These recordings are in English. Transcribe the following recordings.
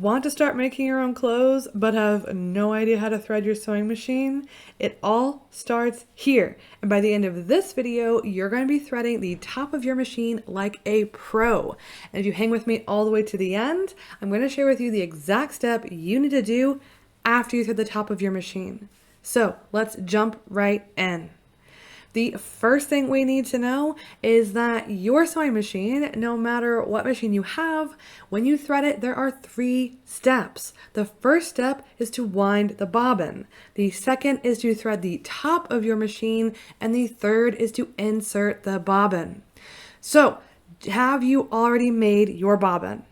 Want to start making your own clothes but have no idea how to thread your sewing machine? It all starts here. And by the end of this video, you're going to be threading the top of your machine like a pro. And if you hang with me all the way to the end, I'm going to share with you the exact step you need to do after you thread the top of your machine. So let's jump right in. The first thing we need to know is that your sewing machine, no matter what machine you have, when you thread it, there are 3 steps. The first step is to wind the bobbin. The second is to thread the top of your machine, and the third is to insert the bobbin. So, have you already made your bobbin?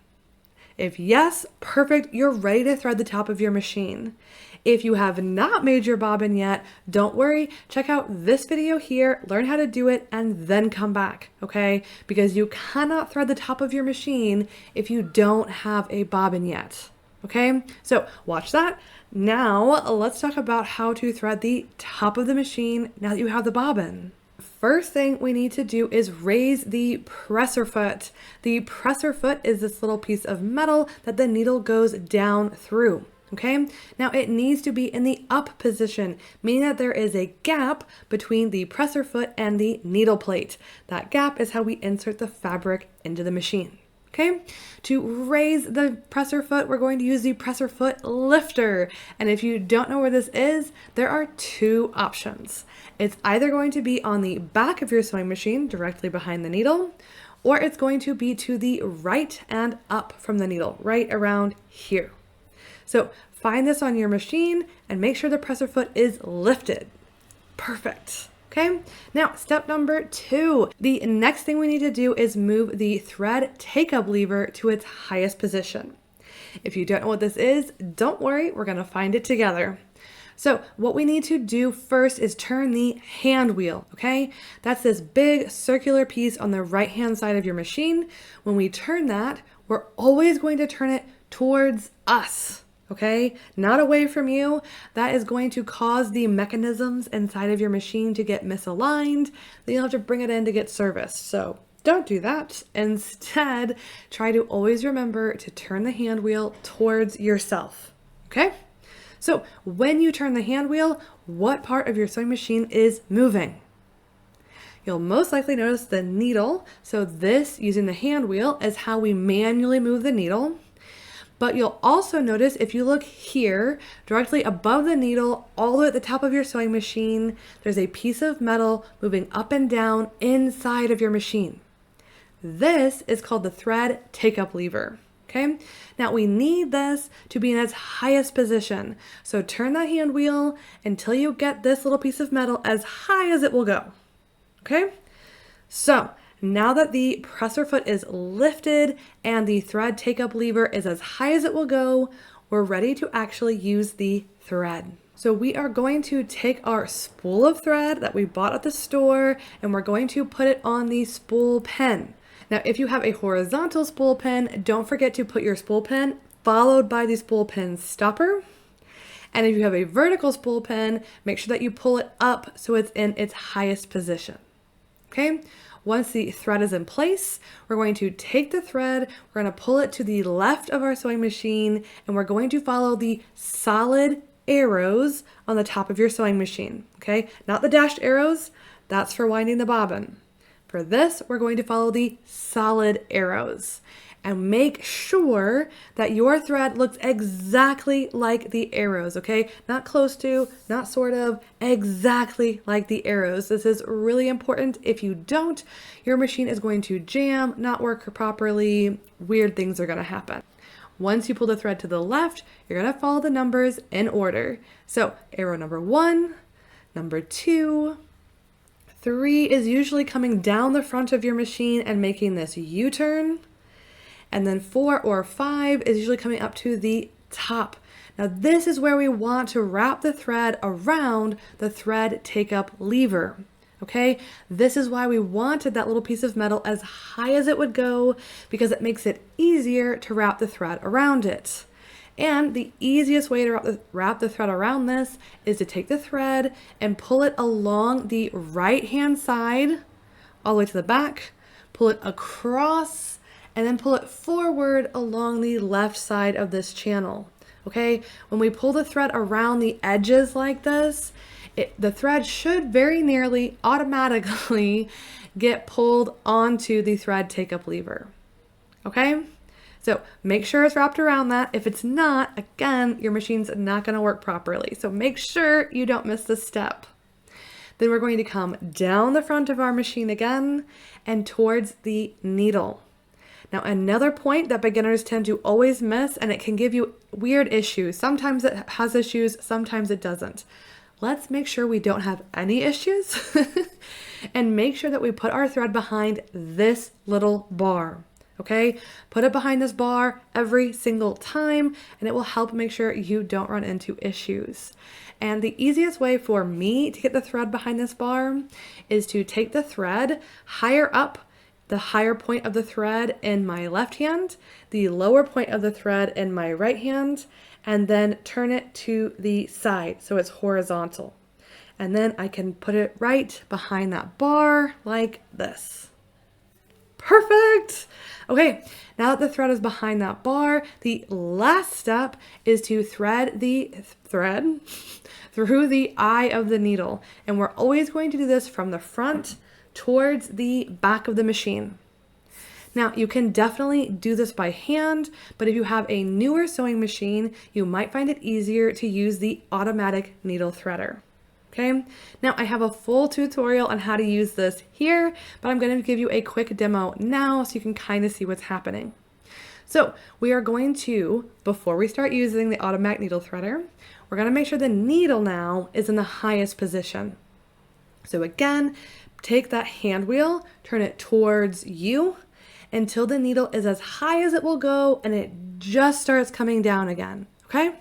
If yes, perfect, you're ready to thread the top of your machine. If you have not made your bobbin yet, don't worry, check out this video here, learn how to do it, and then come back, okay? Because you cannot thread the top of your machine if you don't have a bobbin yet, okay? So watch that. Now let's talk about how to thread the top of the machine now that you have the bobbin. First thing we need to do is raise the presser foot. The presser foot is this little piece of metal that the needle goes down through. Okay, now it needs to be in the up position, meaning that there is a gap between the presser foot and the needle plate. That gap is how we insert the fabric into the machine. Okay, to raise the presser foot, we're going to use the presser foot lifter. And if you don't know where this is, there are 2 options. It's either going to be on the back of your sewing machine, directly behind the needle, or it's going to be to the right and up from the needle, right around here. So find this on your machine and make sure the presser foot is lifted. Perfect. Okay, now step number 2. The next thing we need to do is move the thread take-up lever to its highest position. If you don't know what this is, don't worry, we're going to find it together. So what we need to do first is turn the hand wheel, okay? That's this big circular piece on the right-hand side of your machine. When we turn that, we're always going to turn it towards us. Okay, not away from you. That is going to cause the mechanisms inside of your machine to get misaligned. Then you'll have to bring it in to get serviced. So don't do that. Instead, try to always remember to turn the hand wheel towards yourself. Okay, so when you turn the hand wheel, what part of your sewing machine is moving? You'll most likely notice the needle. So this, using the hand wheel, is how we manually move the needle. But you'll also notice if you look here, directly above the needle, all the way at the top of your sewing machine, there's a piece of metal moving up and down inside of your machine. This is called the thread take-up lever. Okay, now we need this to be in its highest position. So turn that hand wheel until you get this little piece of metal as high as it will go. Okay, so now that the presser foot is lifted and the thread take-up lever is as high as it will go, we're ready to actually use the thread. So we are going to take our spool of thread that we bought at the store and we're going to put it on the spool pin. Now, if you have a horizontal spool pin, don't forget to put your spool pin followed by the spool pin stopper. And if you have a vertical spool pin, make sure that you pull it up so it's in its highest position. Okay? Once the thread is in place, we're going to take the thread, we're going to pull it to the left of our sewing machine, and we're going to follow the solid arrows on the top of your sewing machine, okay? Not the dashed arrows, that's for winding the bobbin. For this, we're going to follow the solid arrows. And make sure that your thread looks exactly like the arrows, okay? Not close to, not sort of, exactly like the arrows. This is really important. If you don't, your machine is going to jam, not work properly, weird things are gonna happen. Once you pull the thread to the left, you're gonna follow the numbers in order. So arrow number 1, number 2, 3 is usually coming down the front of your machine and making this U-turn. And then 4 or 5 is usually coming up to the top. Now this is where we want to wrap the thread around the thread take-up lever. Okay, this is why we wanted that little piece of metal as high as it would go, because it makes it easier to wrap the thread around it. And the easiest way to wrap the thread around this is to take the thread and pull it along the right hand side all the way to the back, pull it across, and then pull it forward along the left side of this channel. Okay, when we pull the thread around the edges like this, the thread should very nearly automatically get pulled onto the thread take-up lever. Okay, so make sure it's wrapped around that. If it's not, again, your machine's not going to work properly. So make sure you don't miss this step. Then we're going to come down the front of our machine again and towards the needle. Now, another point that beginners tend to always miss, and it can give you weird issues. Sometimes it has issues, sometimes it doesn't. Let's make sure we don't have any issues and make sure that we put our thread behind this little bar. Okay, put it behind this bar every single time, and it will help make sure you don't run into issues. And the easiest way for me to get the thread behind this bar is to take the thread higher up, the higher point of the thread in my left hand, the lower point of the thread in my right hand, and then turn it to the side so it's horizontal. And then I can put it right behind that bar like this. Perfect. Okay, now that the thread is behind that bar, the last step is to thread the thread through the eye of the needle. And we're always going to do this from the front towards the back of the machine. Now, you can definitely do this by hand, but if you have a newer sewing machine, you might find it easier to use the automatic needle threader. Okay, now I have a full tutorial on how to use this here, but I'm going to give you a quick demo now so you can kind of see what's happening. So we are going to, before we start using the automatic needle threader, we're going to make sure the needle now is in the highest position. So again, take that hand wheel, turn it towards you until the needle is as high as it will go and it just starts coming down again. Okay?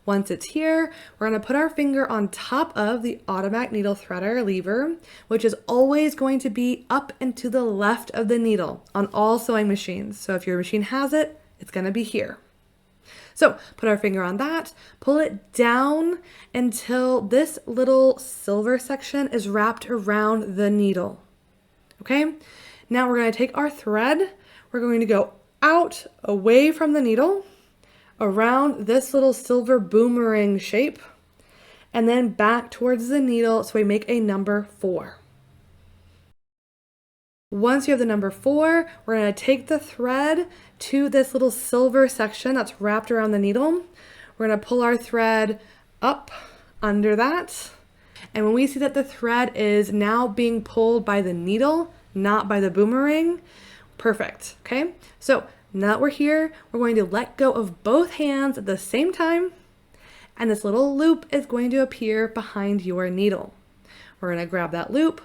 Once it's here, we're going to put our finger on top of the automatic needle threader lever, which is always going to be up and to the left of the needle on all sewing machines. So if your machine has it, it's going to be here. So put our finger on that, pull it down until this little silver section is wrapped around the needle. Okay, now we're going to take our thread, we're going to go out away from the needle, around this little silver boomerang shape, and then back towards the needle so we make a number 4. Once you have the number 4, we're going to take the thread to this little silver section that's wrapped around the needle. We're going to pull our thread up under that, and when we see that the thread is now being pulled by the needle, not by the boomerang, perfect. Okay, so now that we're here, we're going to let go of both hands at the same time, and this little loop is going to appear behind your needle. We're going to grab that loop,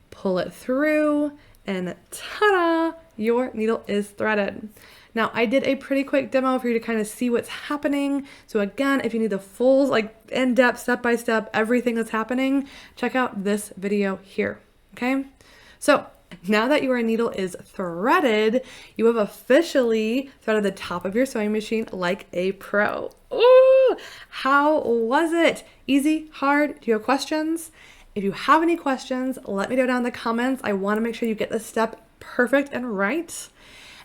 pull it through, and ta-da! Your needle is threaded. Now, I did a pretty quick demo for you to kind of see what's happening. So again, if you need the full, like in-depth, step-by-step, everything that's happening, check out this video here, okay? So now that your needle is threaded, you have officially threaded the top of your sewing machine like a pro. Ooh, how was it? Easy, hard? Do you have questions? If you have any questions, let me know down in the comments. I want to make sure you get this step perfect and right.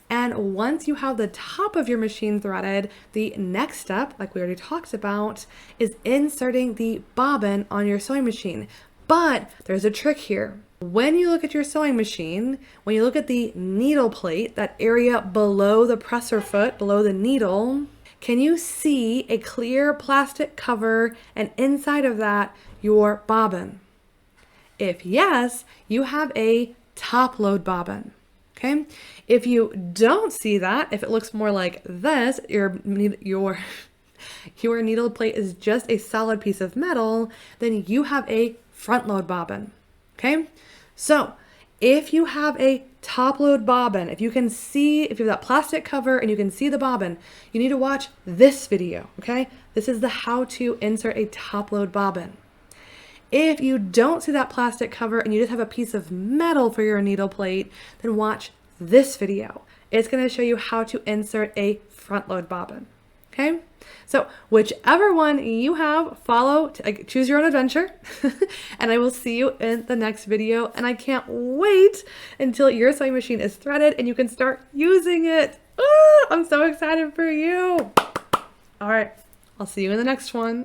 And once you have the top of your machine threaded, the next step, like we already talked about, is inserting the bobbin on your sewing machine. But there's a trick here. When you look at your sewing machine, when you look at the needle plate, that area below the presser foot, below the needle, can you see a clear plastic cover and inside of that, your bobbin? If yes, you have a top load bobbin. Okay. If you don't see that, if it looks more like this, your needle plate is just a solid piece of metal, then you have a front load bobbin. Okay. So if you have a top load bobbin, if you have that plastic cover and you can see the bobbin, you need to watch this video. Okay. This is the how to insert a top load bobbin. If you don't see that plastic cover and you just have a piece of metal for your needle plate, then watch this video. It's going to show you how to insert a front load bobbin. Okay, so whichever one you have, follow, choose your own adventure, and I will see you in the next video. And I can't wait until your sewing machine is threaded and you can start using it. I'm so excited for you. All right, I'll see you in the next one.